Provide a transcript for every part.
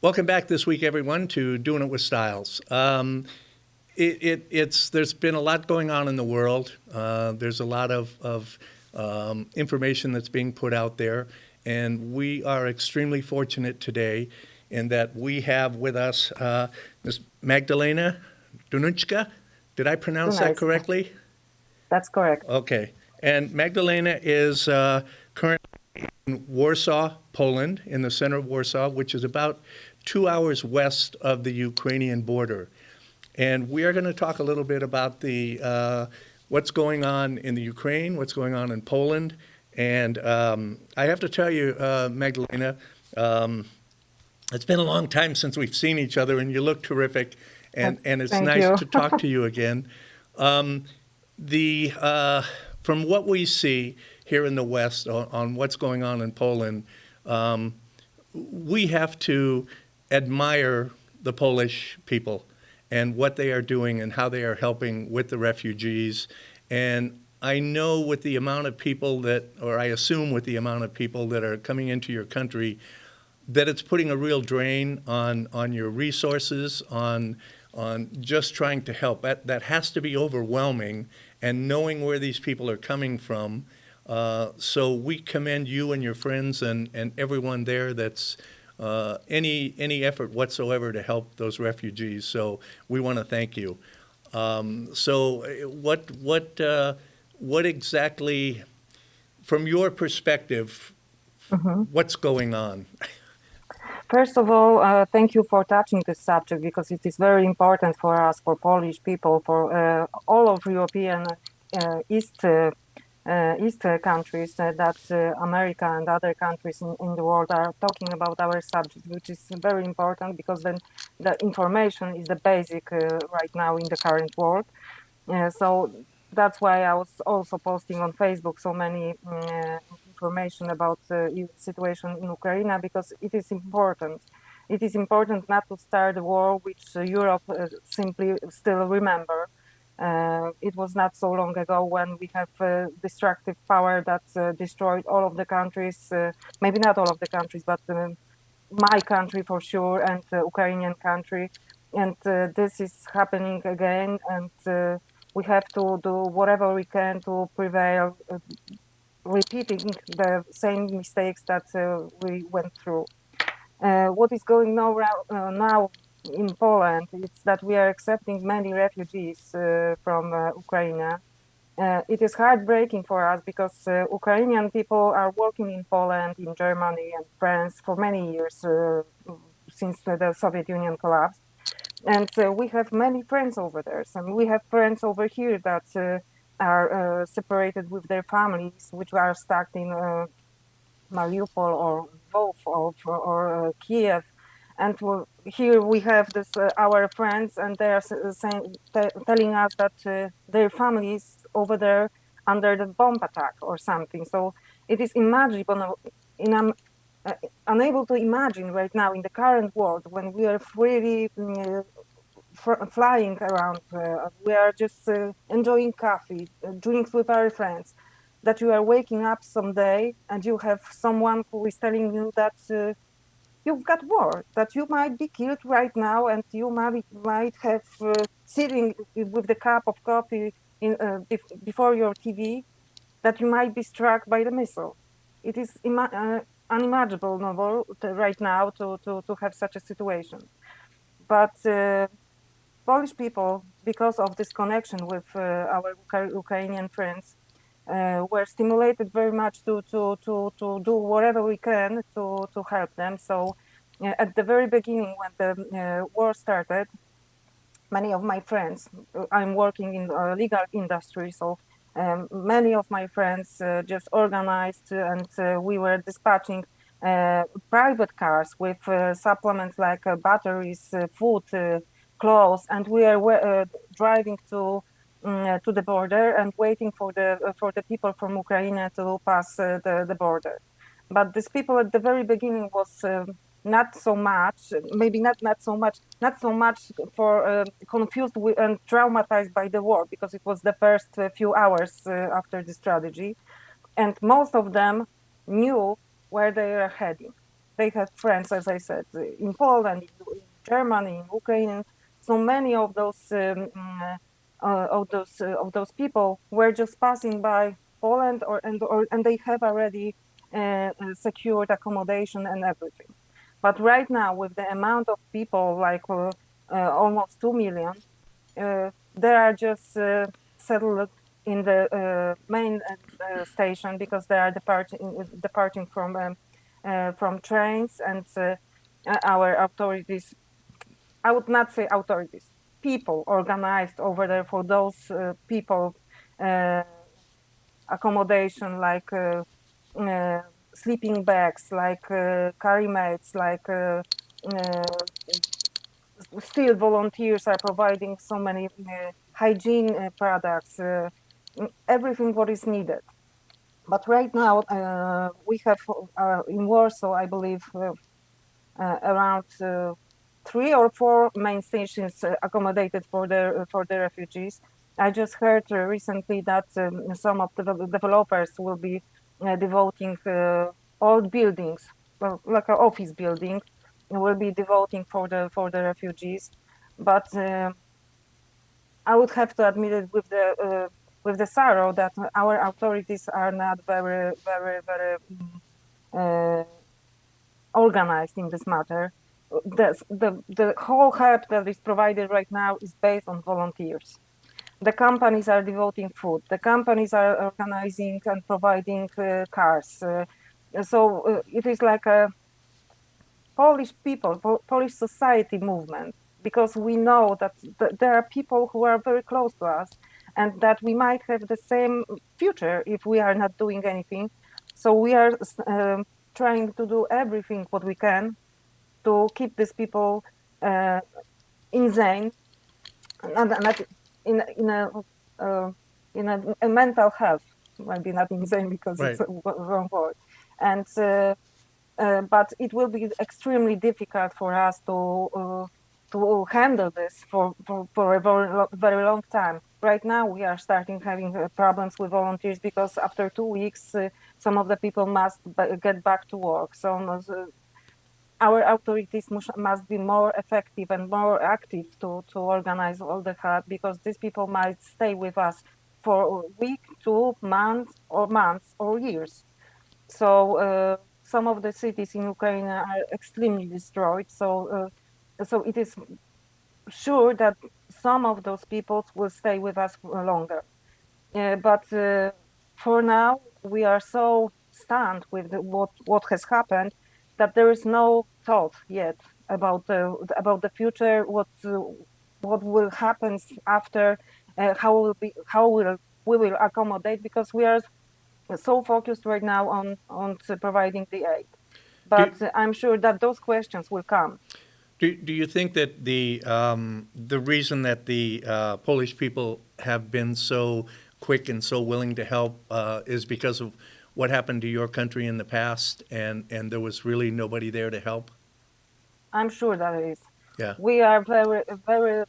Welcome back this week, everyone, to Doing It with Styles. There's been a lot going on in the world. There's a lot of information that's being put out there, and we are extremely fortunate today in that we have with us Ms. Magdalena Dunajska. Did I pronounce that Dunajska. correctly? That's correct. Okay. And Magdalena is currently in Warsaw, Poland, in the center of Warsaw, which is about 2 hours west of the Ukrainian border. And we are going to talk a little bit about the what's going on in the Ukraine, what's going on in Poland. And I have to tell you, Magdalena, um, it's been a long time since we've seen each other, and you look terrific, Uh, and it's Thank nice you. to talk to you again. Um, the From what we see here in the West on what's going on in Poland, um, we have to admire the Polish people and what they are doing and how they are helping with the refugees. And I know with the amount of people that, or I assume with the amount of people that are coming into your country, that it's putting a real drain on your resources, on just trying to help. That has to be overwhelming, and knowing where these people are coming from. So we commend you and your friends and everyone there that's any effort whatsoever to help those refugees. So we want to thank you. So what exactly, from your perspective, Mhm. what's going on? First of all, thank you for touching this subject because it is very important for us, for Polish people, for all of European East countries that America and other countries in the world are talking about our subject, which is very important because then the information is the basic right now in the current world. So that's why I was also posting on Facebook so many information about the situation in Ukraine because it is important. It is important not to start a war which Europe simply still remember. It was not so long ago when we have destructive power that destroyed all of the countries, maybe not all of the countries, but my country for sure and Ukrainian country. And this is happening again. And we have to do whatever we can to prevail repeating the same mistakes that we went through. What is going on now in Poland is that we are accepting many refugees from Ukraine. It is heartbreaking for us because Ukrainian people are working in Poland, in Germany, and France for many years since the Soviet Union collapsed. And we have many friends over there. So we have friends over here that are separated with their families, which are stuck in Mariupol or Lvov or Kiev. And here we have this our friends, and they are telling us that their families over there under the bomb attack or something. So it is imaginable, in, uh, unable to imagine right now in the current world when we are freely flying around. We are just enjoying coffee, drinks with our friends. That you are waking up someday and you have someone who is telling you that you've got war, that you might be killed right now, and you might have sitting with the cup of coffee before your TV, that you might be struck by the missile. It is unimaginable right now to have such a situation. But Polish people, because of this connection with our Ukrainian friends, were stimulated very much to do whatever we can to help them. So, at the very beginning, when the war started, many of my friends, I'm working in the legal industry, so many of my friends just organized and we were dispatching private cars with supplements like batteries, food, clothes, and we are driving to the border and waiting for the people from Ukraine to pass the border. But these people at the very beginning was not so much, maybe not so much for confused and traumatized by the war because it was the first few hours after the strategy, and most of them knew where they are heading. they have friends, as I said, in Poland, in Germany, in Ukraine. So many of those people were just passing by Poland, and they have already secured accommodation and everything. But right now, with the amount of people, like almost 2 million, they are just settled in the main station because they are departing from trains, and our authorities, I would not say authorities, people organized over there for those people uh, accommodation, like uh, sleeping bags, like carry mats, like still volunteers are providing so many hygiene products, everything what is needed. But right now we have in Warsaw, I believe, around 3 or 4 main stations accommodated for the refugees. I just heard recently that some of the developers will be devoting old buildings, well, like an office building, will be devoting for the refugees. But I would have to admit it with the sorrow that our authorities are not very organized in this matter. The whole help that is provided right now is based on volunteers. The companies are devoting food. The companies are organizing and providing cars. So it is like a Polish people, Polish society movement, because we know that there are people who are very close to us and that we might have the same future if we are not doing anything. So we are trying to do everything what we can to keep these people uh, insane, not uh, a mental health, maybe not insane because it's Right. a wrong word, and but it will be extremely difficult for us to handle this for a very long time. Right now, we are starting having problems with volunteers because after 2 weeks, some of the people must get back to work. So our authorities must be more effective and more active to organize all the help, because these people might stay with us for a week, 2 months or years. So some of the cities in Ukraine are extremely destroyed. So it is sure that some of those people will stay with us for longer. But for now, we are so stunned with what has happened that there is no thought yet about the future, what will happen after, how will we will accommodate, because we are so focused right now on providing the aid. But Do, I'm sure that those questions will come. do you think that the reason that the Polish people have been so quick and so willing to help is because of what happened to your country in the past, and there was really nobody there to help? I'm sure that it is. Yeah. We are very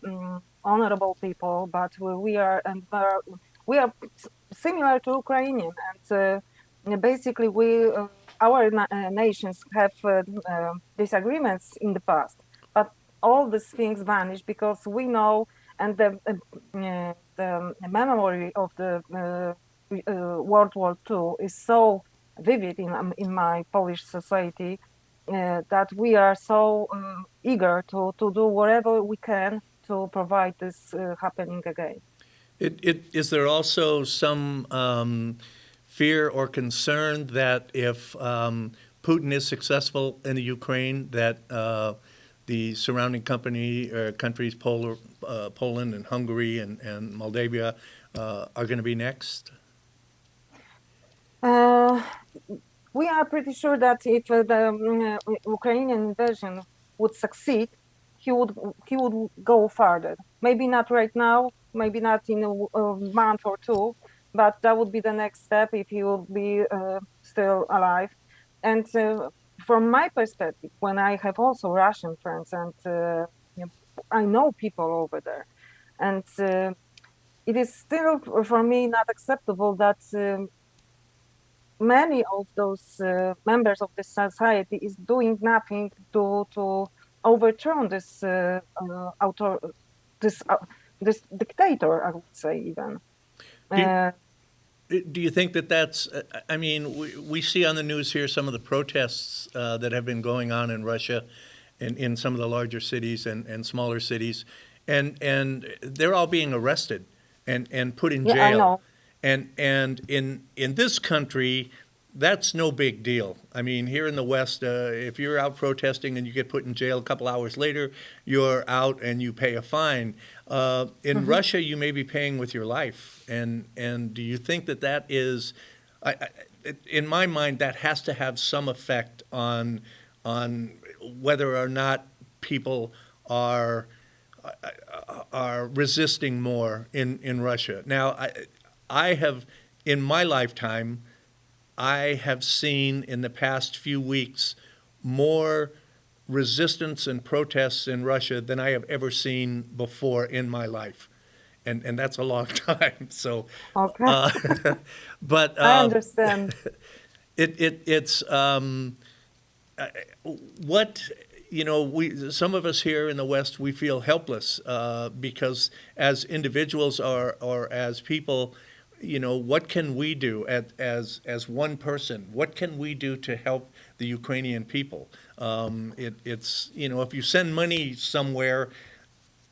honorable people, but we are similar to Ukrainian, and basically our nations have disagreements in the past, but all these things vanish because we know, and the memory of the World War II is so vivid in my Polish society that we are so eager to do whatever we can to provide this happening again. Is there also some fear or concern that if Putin is successful in the Ukraine, that the surrounding countries, Poland and Hungary and Moldavia, are going to be next? Uh, we are pretty sure that if the Ukrainian invasion would succeed, he would he would go farther. Maybe not right now, maybe not in a month or two, but that would be the next step if he would be still alive. And from my perspective, when I have also Russian friends, and I know people over there, and it is still for me not acceptable that many of those members of the society is doing nothing to overturn this author this this dictator, I would say even. Do you, Uh, do you think that that's, I mean, we see on the news here some of the protests that have been going on in Russia and in some of the larger cities and smaller cities, and they're all being arrested and put in yeah, I jail. know. And in this country, that's no big deal. I mean, here in the West, if you're out protesting and you get put in jail a couple hours later, you're out and you pay a fine. In Mhm. Russia, you may be paying with your life. And do you think that that is, in my mind, that has to have some effect on whether or not people are are resisting more in Russia. Now, I have, in my lifetime, I have seen in the past few weeks more resistance and protests in Russia than I have ever seen before in my life. And that's a long time. So, Okay, uh, but I understand. it's what we some of us here in the West we feel helpless because as individuals or as people, what can we do as one person? What can we do to help the Ukrainian people? It's if you send money somewhere,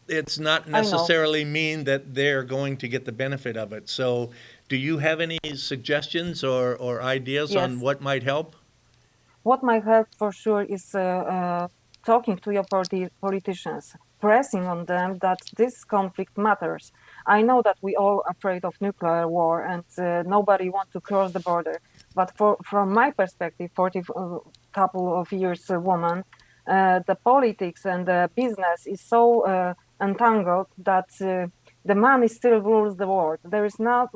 it's not I know. necessarily mean that they're going to get the benefit of it. So, do you have any suggestions or ideas on Yes. what might help? What might help for sure is talking to your politicians, pressing on them that this conflict matters. I know that we all afraid of nuclear war and nobody want to cross the border. But from my perspective, 40 couple of years woman, the politics and the business is so entangled that the money still rules the world. There is not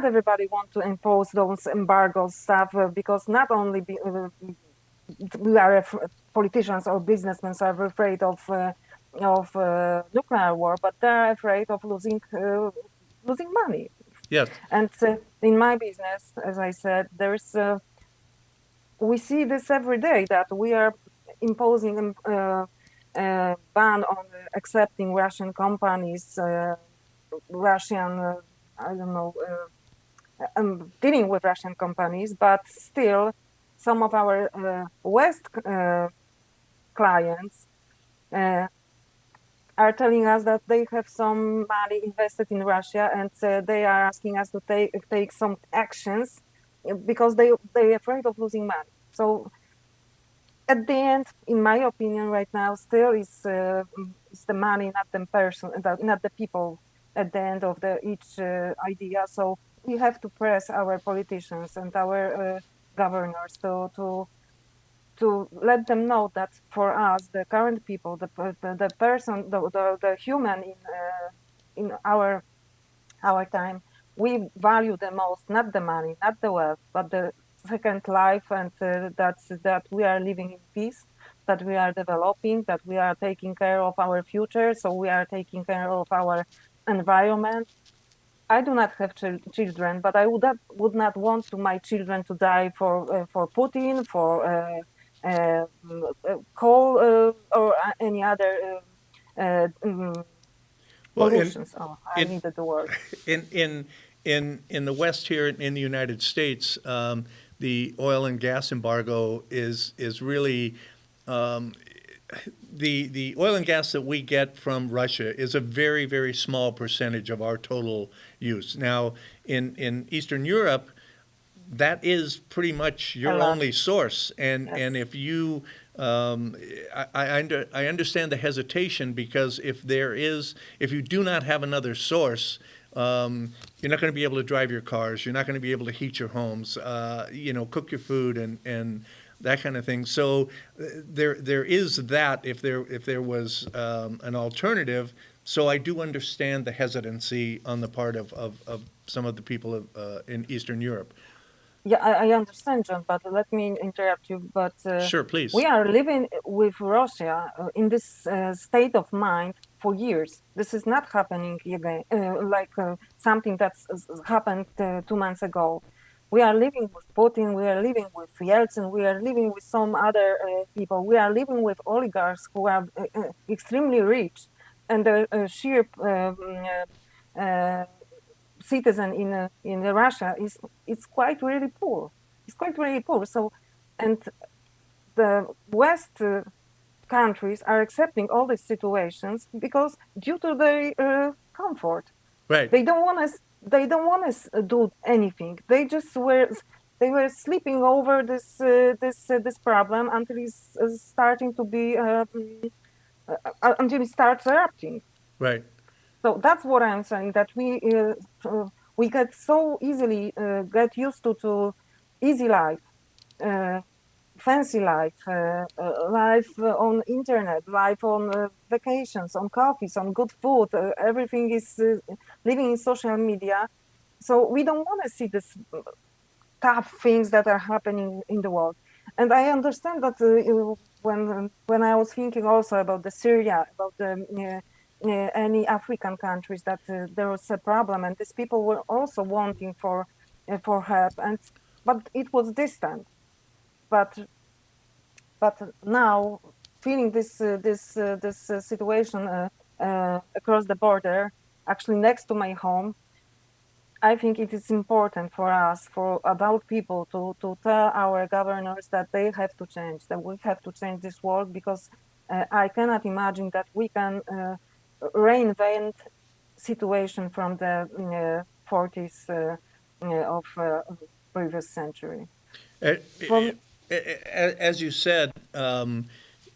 everybody want to impose those embargo stuff because not only we are politicians or businessmen are afraid of nuclear war, but they're afraid of losing money. Yes. And in my business, as I said, there's we see this every day that we are imposing a ban on accepting Russian companies, Russian, I don't know. Dealing with Russian companies, but still, some of our West clients uh, are telling us that they have some money invested in Russia, and they are asking us to take some actions because they're afraid of losing money. So at the end, in my opinion, right now, still is the money, not the person, not the people. At the end of each idea, so we have to press our politicians and our governors to let them know that for us, the current people, the person, the human in our time, we value the most not the money, not the wealth, but the second life, and that we are living in peace, that we are developing, that we are taking care of our future, so we are taking care of our environment. I do not have children, but I would not want to my children to die for Putin, for coal or any other Well, pollutions. Oh, I in needed the word. in in in the West here in the United States, the oil and gas embargo is really the oil and gas that we get from Russia is a very small percentage of our total use. Now, in Eastern Europe, that is pretty much A your lot. only source. And Yes. if you, I understand the hesitation because if you do not have another source, you're not going to be able to drive your cars. You're not going to be able to heat your homes. Cook your food and that kind of thing. So there is that if there was an alternative. So I do understand the hesitancy on the part of some of the people in Eastern Europe. Yeah, I understand, John, but let me interrupt you. But Sure, we please. are living with Russia in this state of mind for years. This is not happening again, like something that's happened 2 months ago. We are living with Putin, we are living with Yeltsin, we are living with some other people, we are living with oligarchs who are extremely rich, and the sheer citizen in Russia is it's quite really poor. It's quite really poor. So, and the West countries are accepting all these situations because due to their comfort, Right. they don't want to. They don't want to do anything. They just were. They were sleeping over this problem until it's starting to be until it starts erupting. Right. So that's what I'm saying. That we get so easily get used to easy life, uh, fancy life, life on internet, life on vacations, on coffees, on good food. Everything is living in social media. So we don't want to see this tough things that are happening in the world. And I understand that when I was thinking also about the Syria, about the any African countries, that there was a problem, and these people were also wanting for help, and but it was distant. But now feeling this situation across the border, actually next to my home, I think it is important for us, for adult people, to tell our governors that they have to change, that we have to change this world, because I cannot imagine that we can reinvent situation from the 40s of previous century. Uh, For As you said,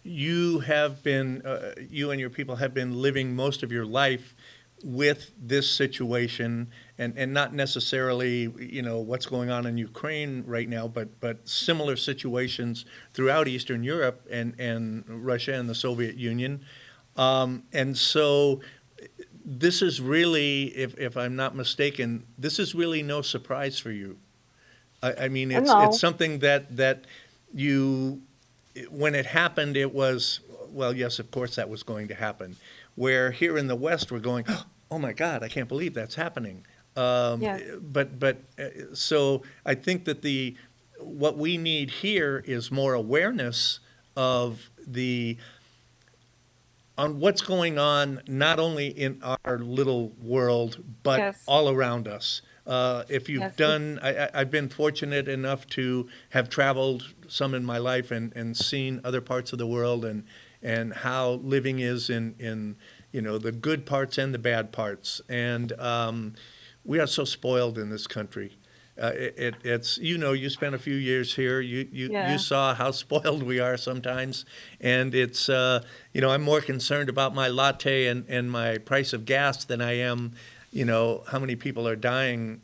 you have been, you and your people have been living most of your life with this situation, and not necessarily, what's going on in Ukraine right now, but similar situations throughout Eastern Europe and Russia and the Soviet Union. And so this is really, if I'm not mistaken, this is really no surprise for you. I mean, it's no, something that you, when it happened, it was, well, yes, of course that was going to happen. Where here in the West, we're going, oh my God, I can't believe that's happening. yes, So I think that what we need here is more awareness of on what's going on, not only in our little world, but yes, all around us. If you've yes, done, I've been fortunate enough to have traveled some in my life and seen other parts of the world, and how living is in the good parts and the bad parts. And we are so spoiled in this country. It's, you spent a few years here. You yeah, saw how spoiled we are sometimes, and it's I'm more concerned about my latte and my price of gas than I am how many people are dying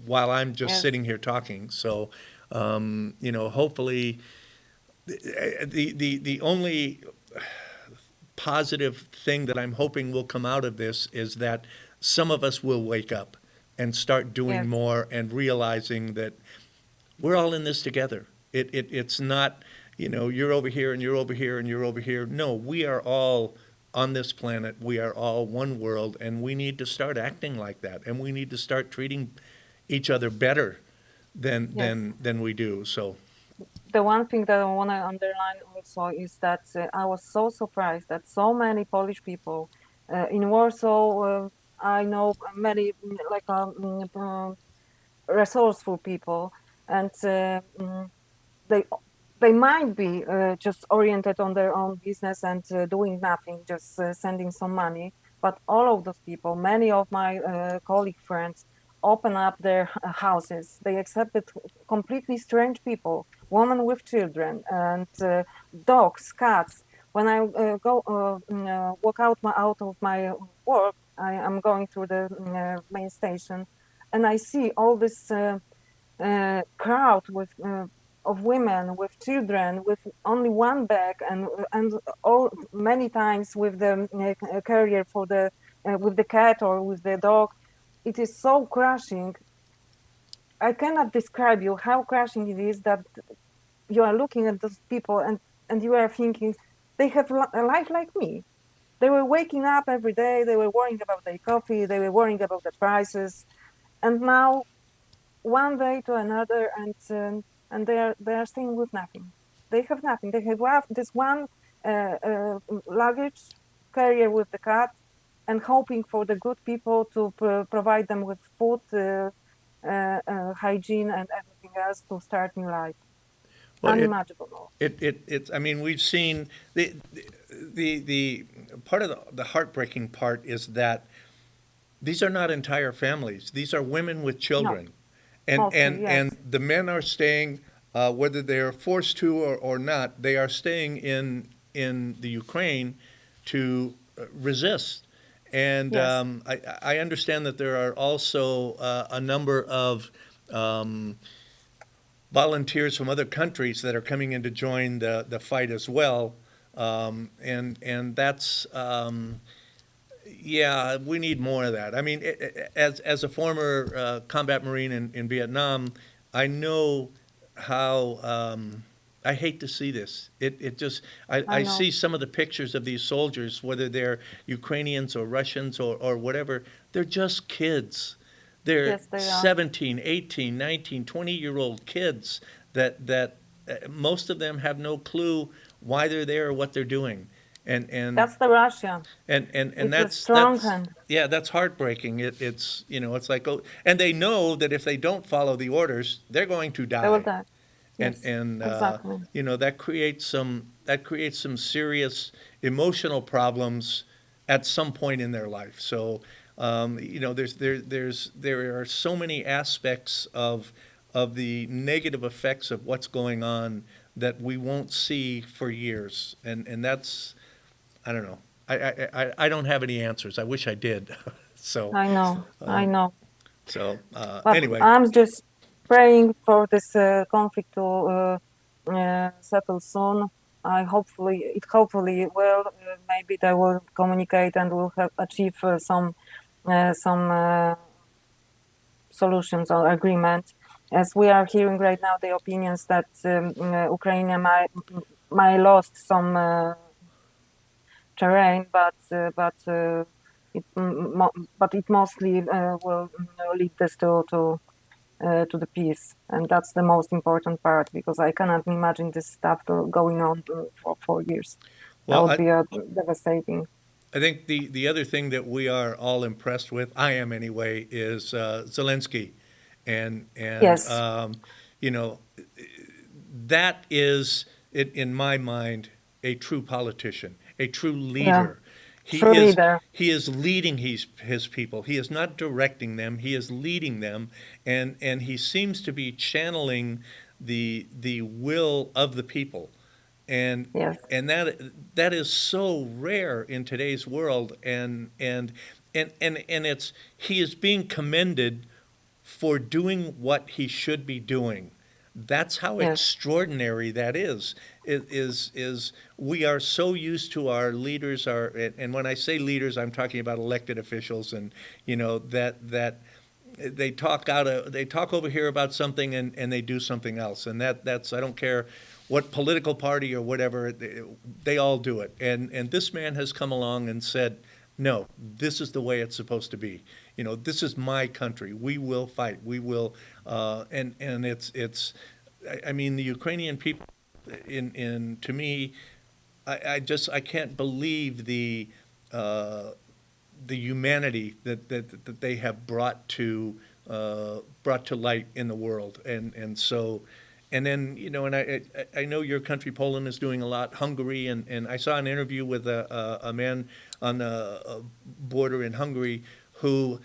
while I'm just yes, sitting here talking. So hopefully the only positive thing that I'm hoping will come out of this is that some of us will wake up and start doing yes, more and realizing that we're all in this together. It's not, you're over here and you're over here and you're over here. No, we are all on this planet. We are all one world, and we need to start acting like that. And we need to start treating each other better than yes. than than we do. So, The one thing that I want to underline also is that I was so surprised that so many Polish people in Warsaw. I know many like resourceful people, and they they might be just oriented on their own business and doing nothing, just sending some money. But all of those people, many of my colleague friends, open up their houses. They accepted completely strange people, women with children, and dogs, cats. When I walk out of my work, I am going through the main station, and I see all this crowd with of women with children with only one bag, and all many times with the carrier for the with the cat or with the dog. It is so crushing. I cannot describe you how crushing it is that you are looking at those people, and you are thinking they have a life like me. They were waking up every day, they were worrying about their coffee, they were worrying about the prices, and now one day to another, and they are staying with nothing. They have nothing. They have this one luggage carrier with the cat, and hoping for the good people to provide them with food, hygiene, and everything else to start new life. Well, Unimaginable. it's, I mean, we've seen the part of the heartbreaking part is that these are not entire families. These are women with No, children. And, mostly and, yes, and the men are staying, whether they are forced to or not, they are staying in the Ukraine to resist. And yes. I understand that there are also a number of volunteers from other countries that are coming in to join the fight as well. And that's, yeah, we need more of that. I mean, as a former combat Marine in Vietnam, I know how. I hate to see this. It just, I I know. see some of the pictures of these soldiers, whether they're Ukrainians or Russians or whatever, they're just kids. They're Yes, they are. 17, 18, 19, 20-year-old kids that most of them have no clue why they're there or what they're doing. And, and That's the Russia. and It's a strong that's hand. yeah, that's heartbreaking. It's it's like, oh, and they know that if they don't follow the orders, they're going to They will die, die. Yes, and exactly. that creates some serious emotional problems at some point in their life. So there are so many aspects of the negative effects of what's going on that we won't see for years, and that's I don't know. I don't have any answers. I wish I did. So, I know. I know. But anyway, I'm just praying for this conflict to settle soon. Hopefully it will. Maybe they will communicate and will have achieve some solutions or agreement. As we are hearing right now, the opinions that Ukraine might lost some terrain, but it mostly will lead us to the peace, and that's the most important part because I cannot imagine this stuff going on for 4 years. That well, would be devastating. I think the other thing that we are all impressed with, I am anyway, is Zelensky, and Yes, you know that is it in my mind a true politician, a true yeah, leader. He true is leader. he is leading his people. He is not directing them. He is leading them, and he seems to be channeling the will of the people, and Yes, that is so rare in today's world, and it's he is being commended for doing what he should be doing. That's how yes, extraordinary that is. Is we are so used to our leaders are, and when I say leaders, I'm talking about elected officials, and that they talk over here about something and they do something else, and that's I don't care what political party or whatever, they all do it. And this man has come along and said, no, this is the way it's supposed to be. This is my country. We will fight. We will, and it's. I mean, the Ukrainian people, in to me, I can't believe uh, the humanity that they have brought to light in the world, and so. And then, and I know your country, Poland, is doing a lot. Hungary, and I saw an interview with a man on the border in Hungary who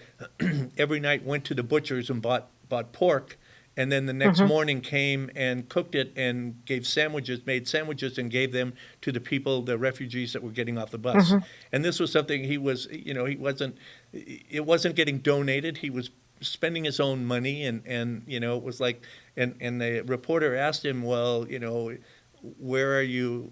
every night went to the butchers and bought pork, and then the next hmm morning came and cooked it and made sandwiches and gave them to the people, the refugees that were getting off the bus. hmm And this was something it wasn't getting donated. He was spending his own money, and it was like, and the reporter asked him, well, where are you,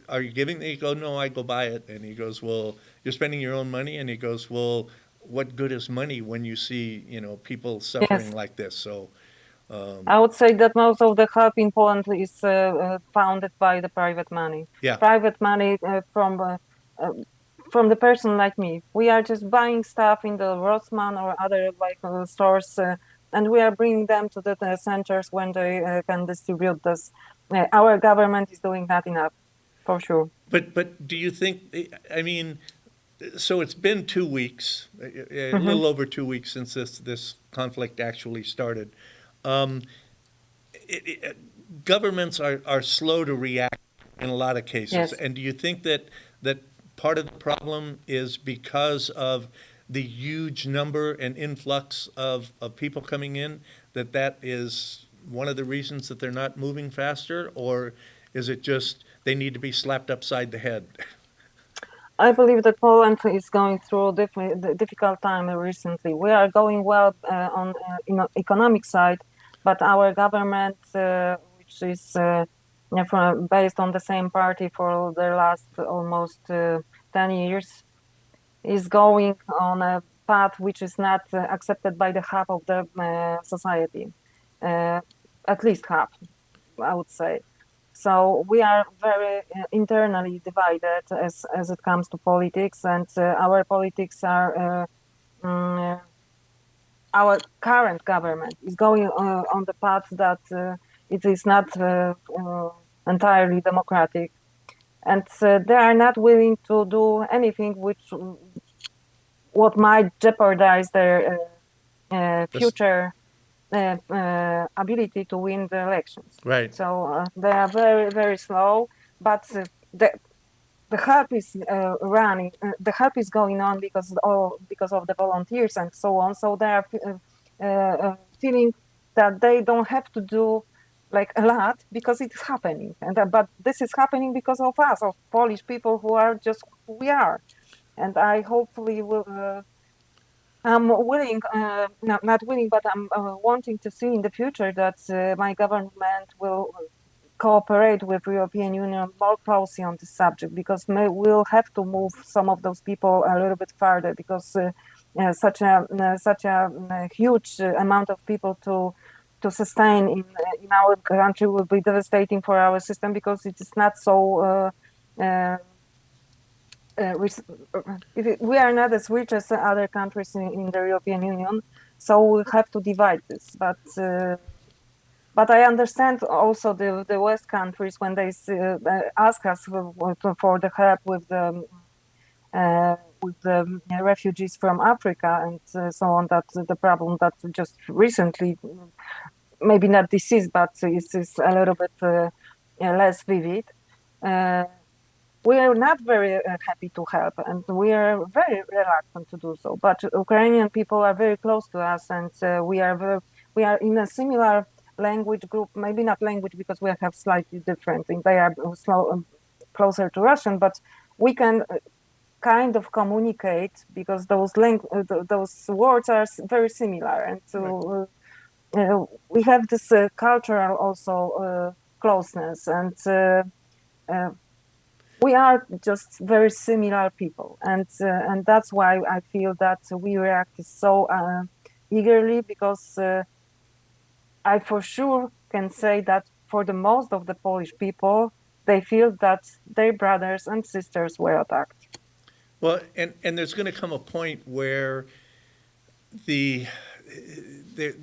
are you giving? He goes, no, I go buy it. And he goes, well, you're spending your own money? And he goes, well, what good is money when you see, people suffering yes. like this? So, I would say that most of the help in Poland is founded by the private money. yeah, Private money uh, from the person like me. We are just buying stuff in the Rossmann or other like stores and we are bringing them to the centers when they can distribute this. Our government is doing not enough, for sure. But do you think, I mean, so it's been 2 weeks, a Hmm. little over 2 weeks since this conflict actually started. Um, Governments are slow to react in a lot of cases. Yes. And do you think that part of the problem is because of the huge number and influx of people coming in, that is one of the reasons that they're not moving faster? Or is it just they need to be slapped upside the head? I believe that Poland is going through a difficult time recently. We are going well on economic side, but our government, which is based on the same party for the last almost 10 years, is going on a path which is not accepted by the half of the society, uh, at least half, I would say. So we are very internally divided as it comes to politics, and our politics are our current government is going on the path that it is not entirely democratic, and they are not willing to do anything which what might jeopardize their That's future ability to win the elections. right. So they are very, very slow, but the help is running. The help is going on because of the volunteers and so on. So they are feeling that they don't have to do like a lot because it's happening, and but this is happening because of us, of Polish people who are just who we are. And I hopefully will. I'm willing, not willing, but I'm wanting to see in the future that my government will cooperate with European Union more closely on this subject, because we'll have to move some of those people a little bit further, because such a huge amount of people to sustain in our country will be devastating for our system, because it is not so. We are not as rich as other countries in the European Union, so we have to divide this. But I understand also the West countries when they ask us for the help with the refugees from Africa and so on. That the problem that just recently, maybe not disease, but is a little bit less vivid. Uh, we are not very happy to help, and we are very reluctant to do so. But Ukrainian people are very close to us, and we are in a similar language group. Maybe not language, because we have slightly different. And they are closer to Russian, but we can kind of communicate, because those words are very similar, and Right. we have this cultural also closeness, and uh, we are just very similar people, and that's why I feel that we react so eagerly, because I for sure can say that for the most of the Polish people, they feel that their brothers and sisters were attacked. Well, and there's going to come a point where the there,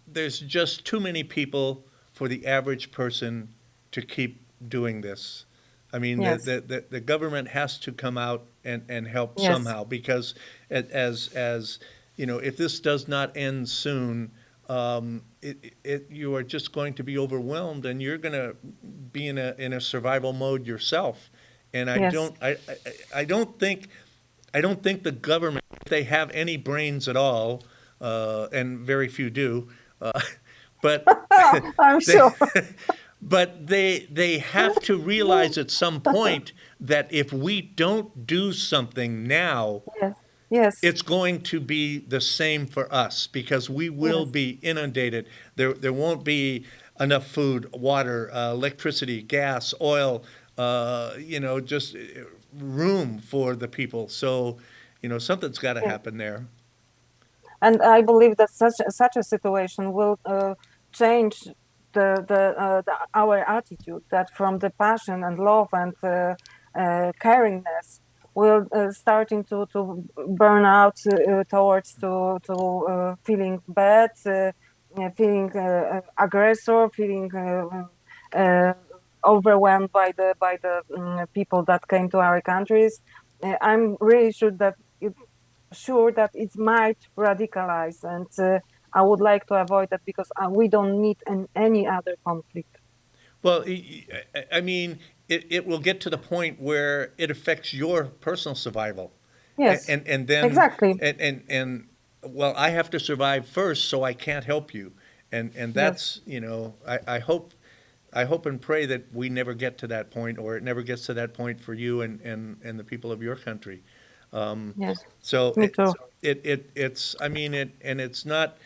there's just too many people for the average person to keep doing this. I mean, Yes, the government has to come out and help yes, somehow, because as you know, if this does not end soon, you are just going to be overwhelmed, and you're going to be in a survival mode yourself. And yes. I don't think the government, if they have any brains at all, and very few do, but I'm they, sure. but they have to realize at some point that if we don't do something now, Yes, yes, it's going to be the same for us, because we will yes, be inundated. There won't be enough food, water, electricity, gas, oil, just room for the people. So, something's got to yes. happen there. And I believe that such a situation will change our attitude, that from the passion and love and caringness will starting to burn out towards to feeling bad, feeling aggressor, feeling uh, overwhelmed by the people that came to our countries. I'm really sure that it might radicalize, and I would like to avoid that because we don't need any other conflict. Well, I mean, it will get to the point where it affects your personal survival. Yes, And then, exactly. and well, I have to survive first, so I can't help you. And Yes, that's, I hope and pray that we never get to that point, or it never gets to that point for you and the people of your country. yes, So me too. it's, I mean, and it's not,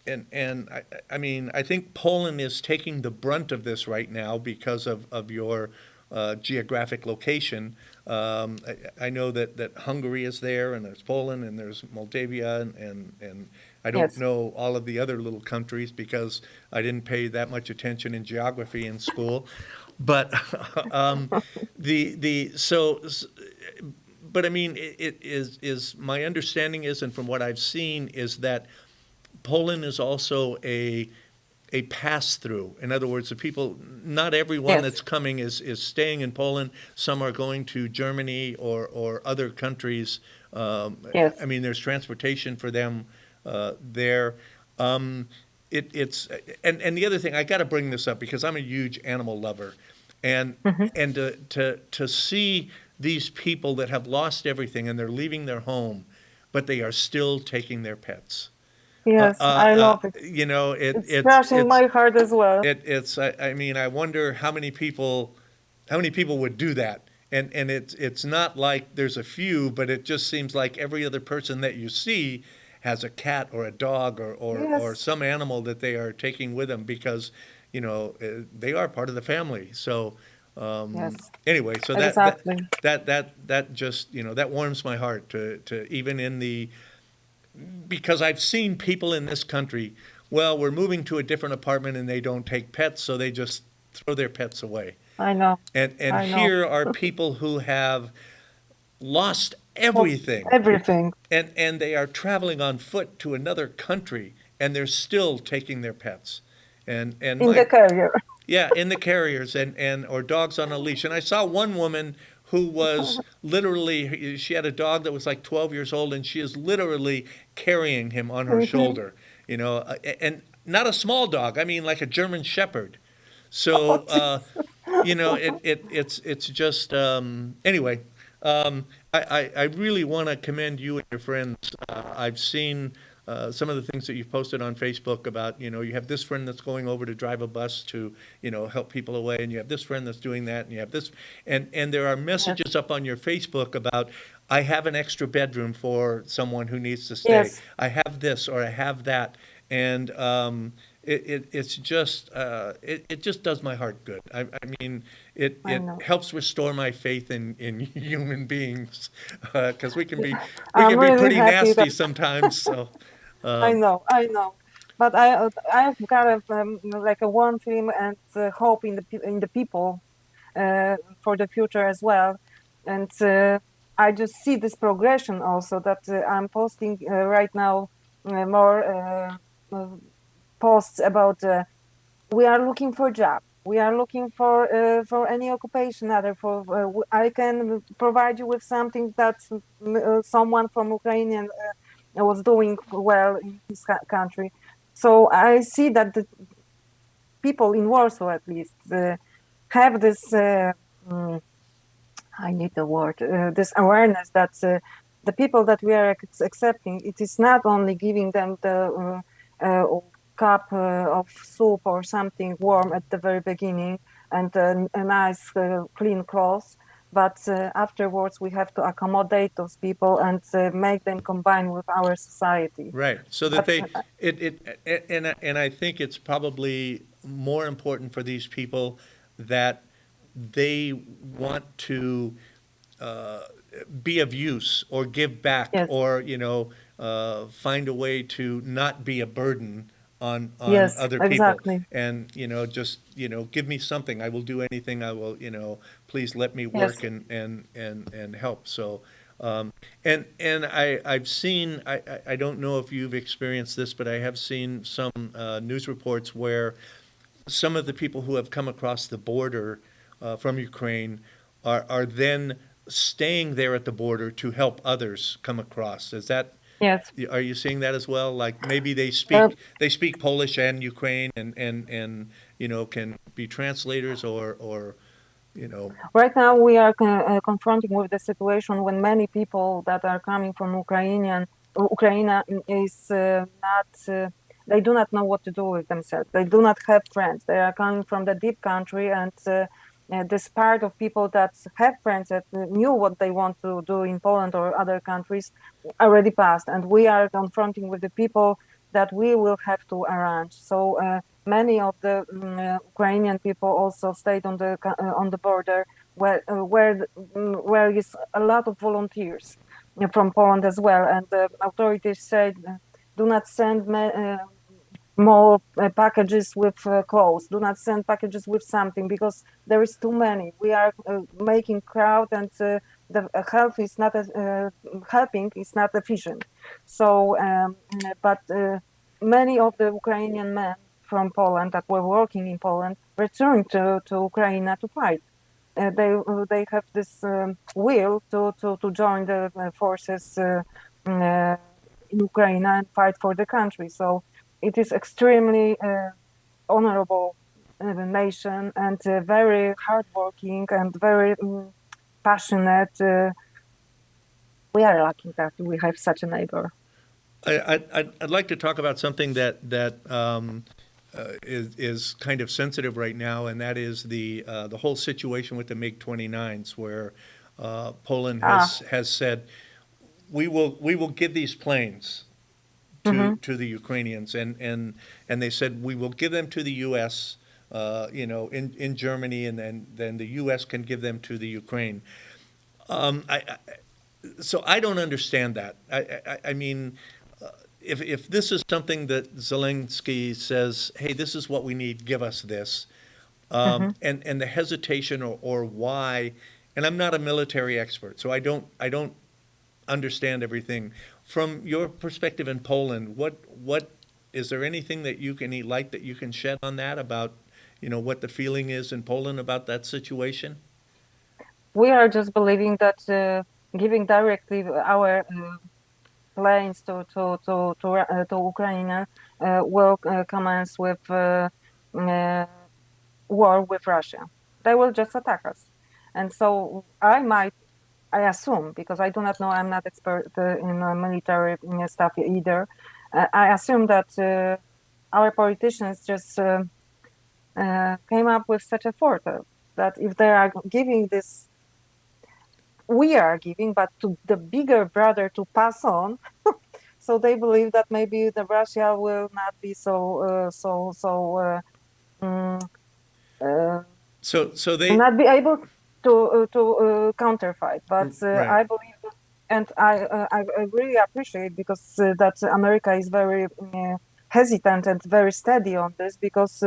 and I mean, I think Poland is taking the brunt of this right now because of your geographic location. I know that Hungary is there, and there's Poland, and there's Moldavia, and I don't Yes. know all of the other little countries because I didn't pay that much attention in geography in school. But the so but I mean, it is my understanding is, and from what I've seen, is that Poland is also a pass through. In other words, the people, not everyone Yes, that's coming is staying in Poland. Some are going to Germany or other countries. I yes. mean, there's transportation for them there. Um, it's and the other thing, I got to bring this up because I'm a huge animal lover, and Hmm. and to see these people that have lost everything and they're leaving their home, but they are still taking their pets. Yes, I love it. You know, It's crushing my heart as well. it's. I mean, I wonder how many people would do that. And it's not like there's a few, but it just seems like every other person that you see has a cat or a dog or Yes, some animal that they are taking with them because, they are part of the family. So yes, anyway, so exactly. that just that warms my heart to even in the because I've seen people in this country, well, we're moving to a different apartment and they don't take pets, so they just throw their pets away. I know, And I know. here are people who have lost Well, everything everything and they are traveling on foot to another country and they're still taking their pets. And in the my career. yeah, in the carriers and or dogs on a leash. And I saw one woman who was literally she had a dog that was like 12 years old and she is literally carrying him on her Hmm. shoulder, and not a small dog. I mean like a German shepherd. Oh, So Jesus. it's just anyway. I really want to commend you and your friends. I've seen some of the things that you've posted on Facebook about, you have this friend that's going over to drive a bus to, help people away, and you have this friend that's doing that, and you have this, and there are Yes, messages up on your Facebook about, I have an extra bedroom for someone who needs to stay. yes, I have this or I have that, and it's just it just does my heart good. I mean, I it know. helps restore my faith in human beings because we I'm can be really pretty happy that nasty sometimes. So I know. But I've got like a warm feeling and hope in in the people for the future as well. And I just see this progression also that I'm posting right now more posts about we are looking for job. We are looking for any occupation other for I can provide you with something that someone from Ukrainian was doing well in his country. So I see that the people in Warsaw at least have this mm, I need the word this awareness that the people that we are accepting, it is not only giving them the cup of soup or something warm at the very beginning and a nice clean clothes, but afterwards we have to accommodate those people and make them combine with our society. right, so that That's they and I think it's probably more important for these people that they want to be of use or give back yes, or find a way to not be a burden on Yes, other people. exactly. And, just, give me something. I will do anything. I will, please let me work Yes. and help. So, and I've seen, I don't know if you've experienced this, but I have seen some news reports where some of the people who have come across the border from Ukraine are then staying there at the border to help others come across. Yes. Are you seeing that as well? Like maybe Uh, they speak Polish and Ukraine and can be translators or you know Right now, we are confronting with the situation when many people that are coming from Ukraine is not. They do not know what to do with themselves. They do not have friends. They are coming from the deep country, and this part of people that have friends that knew what they want to do in Poland or other countries already passed, and we are confronting with the people that we will have to arrange. So. Many of the Ukrainian people also stayed on the border where is a lot of volunteers from Poland as well, and the authorities said do not send more packages with clothes. Do not send packages with something because there is too many. We are making crowd, and the health is not helping. Is not efficient. So, but many of the Ukrainian men from Poland that were working in Poland returned to Ukraine to fight. They have this will to join the forces in Ukraine and fight for the country. So it is extremely honorable nation and very hardworking and very passionate. We are lucky that we have such a neighbor. I'd like to talk about something that is kind of sensitive right now, and that is the whole situation with the MiG-29s, where Poland Ah, has said we will give these planes mm-hmm. to the Ukrainians, and they said we will give them to the U.S. In Germany, and then the U.S. can give them to the Ukraine. So I don't understand that. I mean, if this is something that Zelensky says, hey, this is what we need, give us this, Mm-hmm. and the hesitation or why, and I'm not a military expert, so I don't understand everything. From your perspective in Poland, what is there anything that you can light that you can shed on that about, what the feeling is in Poland about that situation? We are just believing that giving directly our planes to Ukraine will commence with uh, war with Russia. They will just attack us, and so I assume, because I do not know, I'm not expert in military stuff either. I assume that our politicians just came up with such a thought that if they are giving this, we are giving, but to the bigger brother to pass on. So they believe that maybe the Russia will not be mm, uh, So will they not be able to counterfight. But right. I believe, and I really appreciate because that America is very hesitant and very steady on this because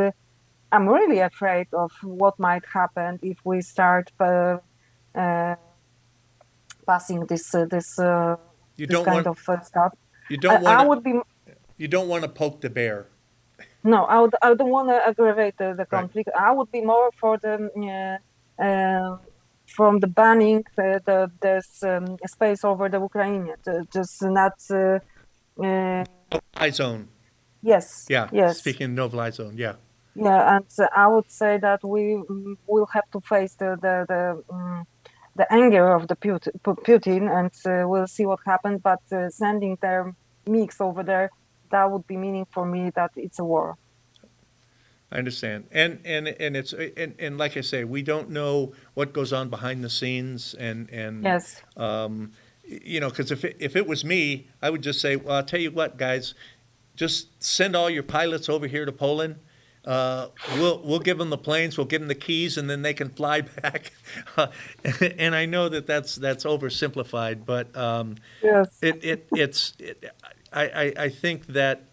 I'm really afraid of what might happen if we start uh, passing You this don't kind want of stuff. you don't want I to would be you don't want to poke the bear. No, I don't want to aggravate the Right. conflict. I would be more for the from the banning this space over the Ukraine, just not. Uh, Fly zone. yes, Yeah. yes, Speaking of no-fly zone. Yeah. yeah, and I would say that we will have to face the anger of the Putin, and we'll see what happens. But sending their mix over there, that would be meaning for me that it's a war. I understand. And like I say, we don't know what goes on behind the scenes Yes. um, because if it was me, I would just say, well, I'll tell you what, guys, just send all your pilots over here to Poland. We'll give them the planes, we'll give them the keys, and then they can fly back. And I know that that's oversimplified, but Yes. it, it it's it, I think that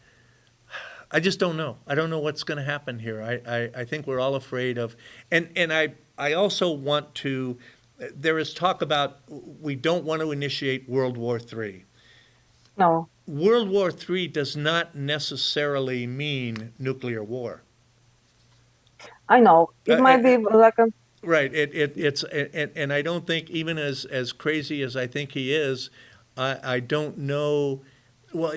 I just don't know. I don't know what's going to happen here. I think we're all afraid of, and I also want to, there is talk about we don't want to initiate World War III. No, World War III does not necessarily mean nuclear war. I know Uh, it uh, might be like a right. It's, and I don't think, even as crazy as I think he is, I don't know. Well,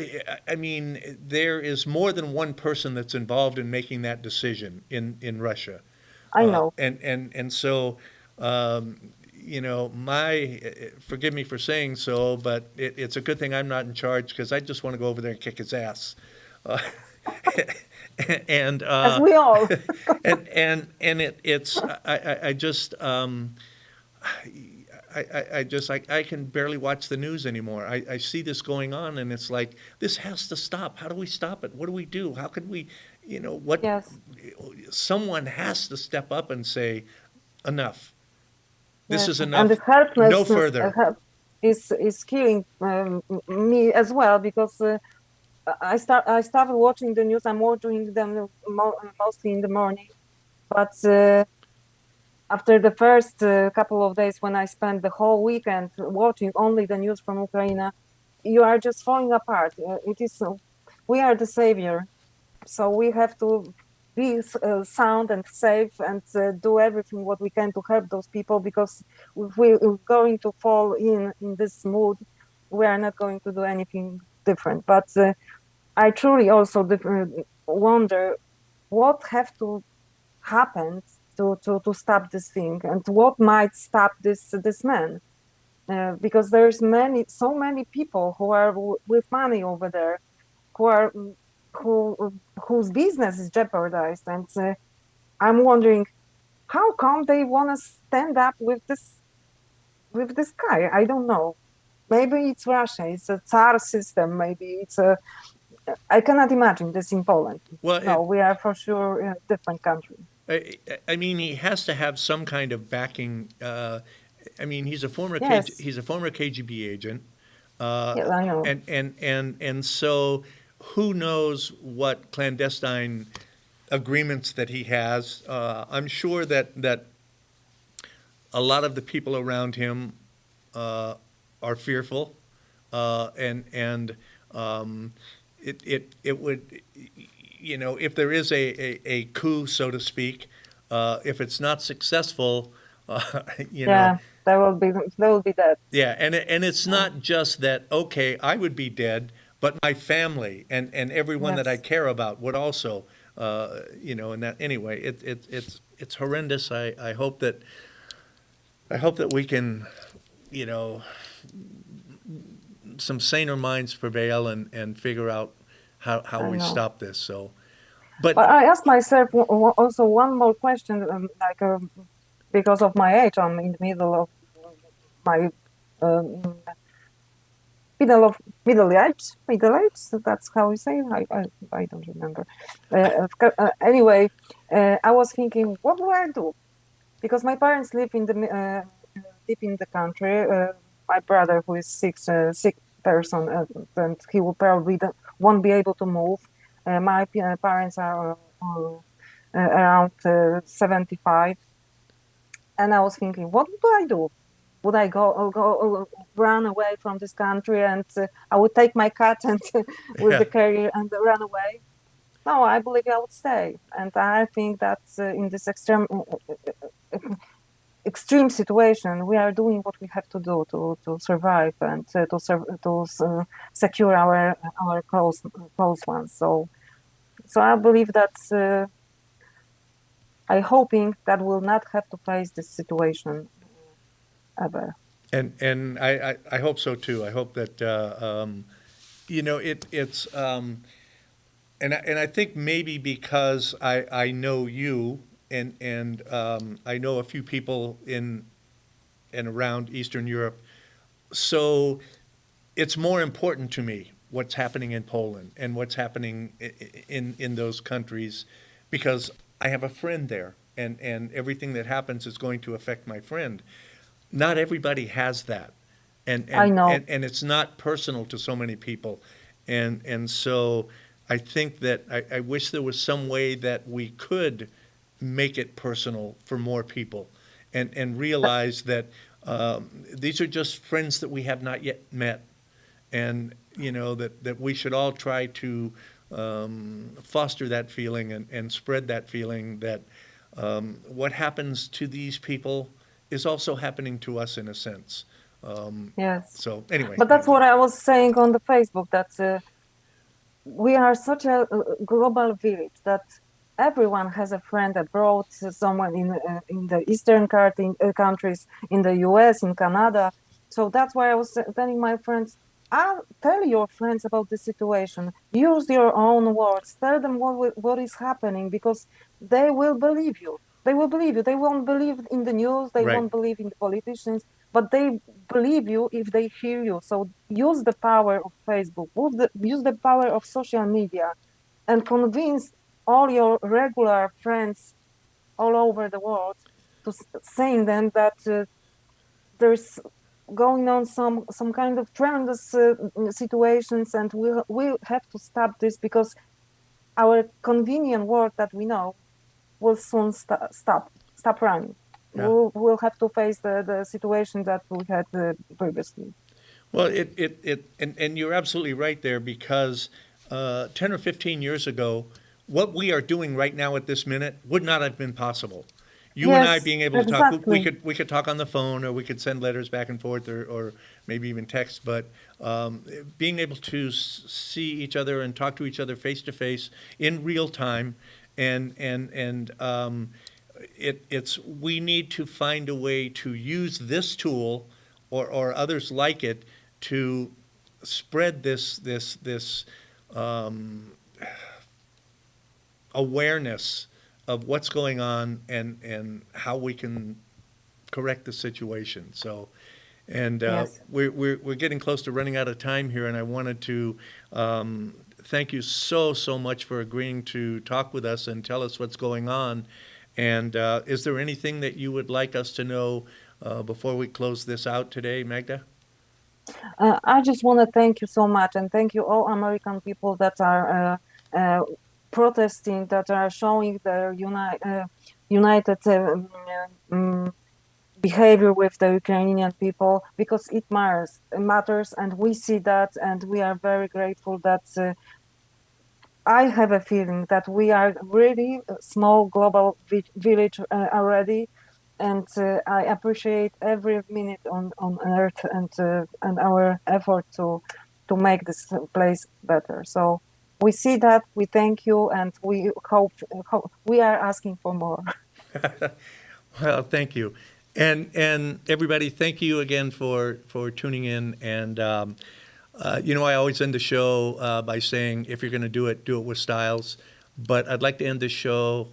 I mean, there is more than one person that's involved in making that decision in Russia. I know. And so, you know, forgive me for saying so, but it's a good thing I'm not in charge because I just want to go over there and kick his ass. Uh, and As we all. and it's I just I can barely watch the news anymore. I see this going on and it's like this has to stop. How do we stop it? What do we do? How can we, you know, what Yes, someone has to step up and say enough. This yes, is and this enough. No helplessness further. is killing me as well because I started watching the news. I'm watching them mostly in the morning, but after the first couple of days when I spent the whole weekend watching only the news from Ukraine, you are just falling apart. It is we are the savior, so we have to be sound and safe and do everything what we can to help those people because if we're going to fall in this mood, we are not going to do anything different. But I truly also wonder what have to happen to stop this thing and what might stop this man because there's so many people who are with money over there who are who whose business is jeopardized and I'm wondering how come they want to stand up with this guy. I don't know, maybe it's Russia, it's a Tsar system, maybe it's a I cannot imagine this in Poland. Well, No, we are for sure in a different country. I mean, he has to have some kind of backing. I mean, Yes, he's a former KGB agent, yes, I know. and so who knows what clandestine agreements that he has. I'm sure that a lot of the people around him are fearful, and it would, you know, if there is a coup, so to speak, if it's not successful, you know, Yeah, there will be that. yeah, and it's Yeah. not just that, okay, I would be dead, but my family and everyone that I Yes, care about would also, you know, and that anyway, it's horrendous. I hope that we can, you know, some saner minds prevail and figure out how I we know. stop this. So, but But I asked myself also one more question, because of my age, I'm in the middle of my um, middle age. So that's how we say. I don't remember. Anyway, I was thinking, what do I do? Because my parents live in the country. My brother, who is sick person, and he will probably won't be able to move. My parents are around 75, and I was thinking, what do I do? Would I run away from this country and I would take my cat and with yeah, the carrier and run away? No, I believe I would stay, and I think that in this extreme situation, we are doing what we have to do to survive and secure our close ones. So I believe that I hoping that we'll not have to face this situation ever. and I hope so too. I hope that you know it's and I think maybe because I know you and I know a few people in and around Eastern Europe, so it's more important to me what's happening in Poland and what's happening in those countries because I have a friend there and everything that happens is going to affect my friend. Not everybody has that. I know. And it's not personal to so many people. And so I think that I wish there was some way that we could make it personal for more people and realize that these are just friends that we have not yet met. And, you know, that we should all try to foster that feeling and spread that feeling that what happens to these people is also happening to us in a sense. Yes. So anyway, But that's what I was saying on the Facebook, that we are such a global village that everyone has a friend abroad, someone in the countries, in the US, in Canada. So that's why I was telling my friends, tell your friends about the situation. Use your own words. Tell them what is happening, because they will believe you. They will believe you. They won't believe in the news. They right. won't believe in the politicians, but they believe you if they hear you. So use the power of Facebook, use the power of social media, and convince all your regular friends all over the world to saying them that there's going on some kind of tremendous situations, and we'll have to stop this, because our convenient world that we know will soon stop running. Yeah. We'll have to face the situation that we had previously. Well, and you're absolutely right there because 10 or 15 years ago, what we are doing right now at this minute would not have been possible. You and I Yes, being able to talk, exactly. we could talk on the phone or we could send letters back and forth or maybe even text, but being able to see each other and talk to each other face to face in real time and it's we need to find a way to use this tool or others like it to spread this awareness of what's going on and how we can correct the situation. So, and Yes. we're getting close to running out of time here, and I wanted to thank you so much for agreeing to talk with us and tell us what's going on. And is there anything that you would like us to know before we close this out today, Magda? I just want to thank you so much, and thank you all American people that are protesting, that are showing their united behavior with the Ukrainian people, because it matters, and we see that, and we are very grateful that I have a feeling that we are really a small global village already, and I appreciate every minute on Earth and our effort to make this place better. So we see that, we thank you, and we hope we are asking for more. Well, thank you. And everybody, thank you again for tuning in. And you know, I always end the show by saying, if you're going to do it with styles. But I'd like to end this show.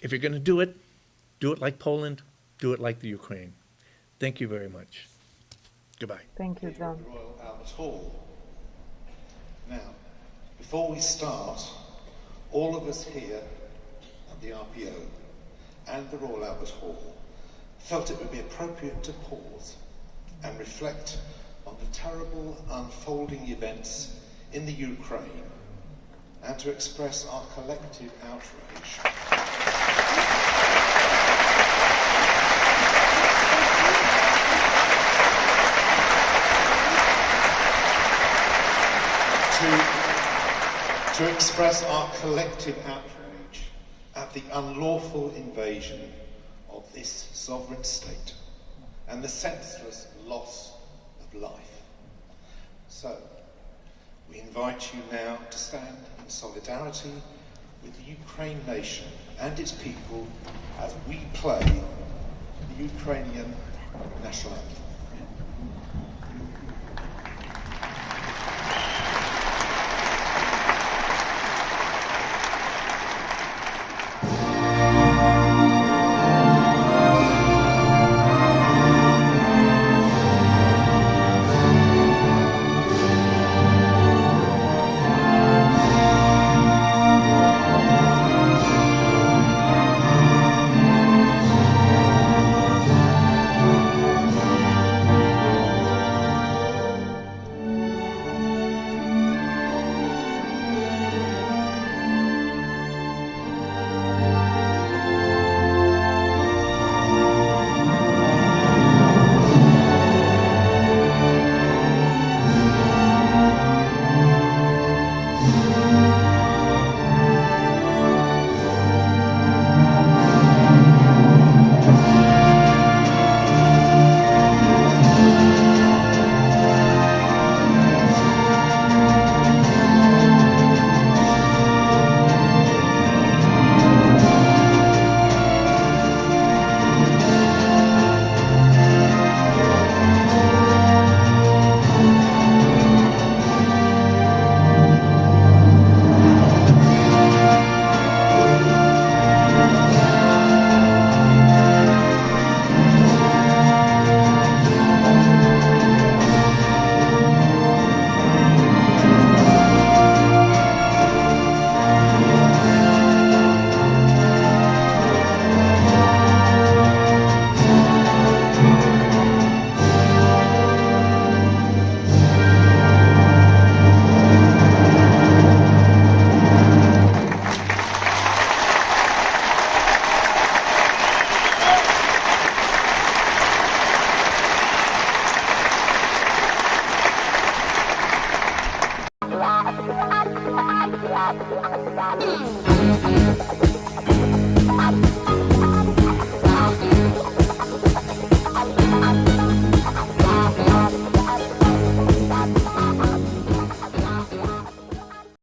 If you're going to do it like Poland, do it like the Ukraine. Thank you very much. Goodbye. Thank you, John. The Royal Albert Hall. Now, before we start, all of us here at the RPO and the Royal Albert Hall felt it would be appropriate to pause and reflect on the terrible unfolding events in the Ukraine and to express our collective outrage. To express our collective outrage at the unlawful invasion of this sovereign state and the senseless loss of life. So, we invite you now to stand in solidarity with the Ukraine nation and its people as we play the Ukrainian national anthem.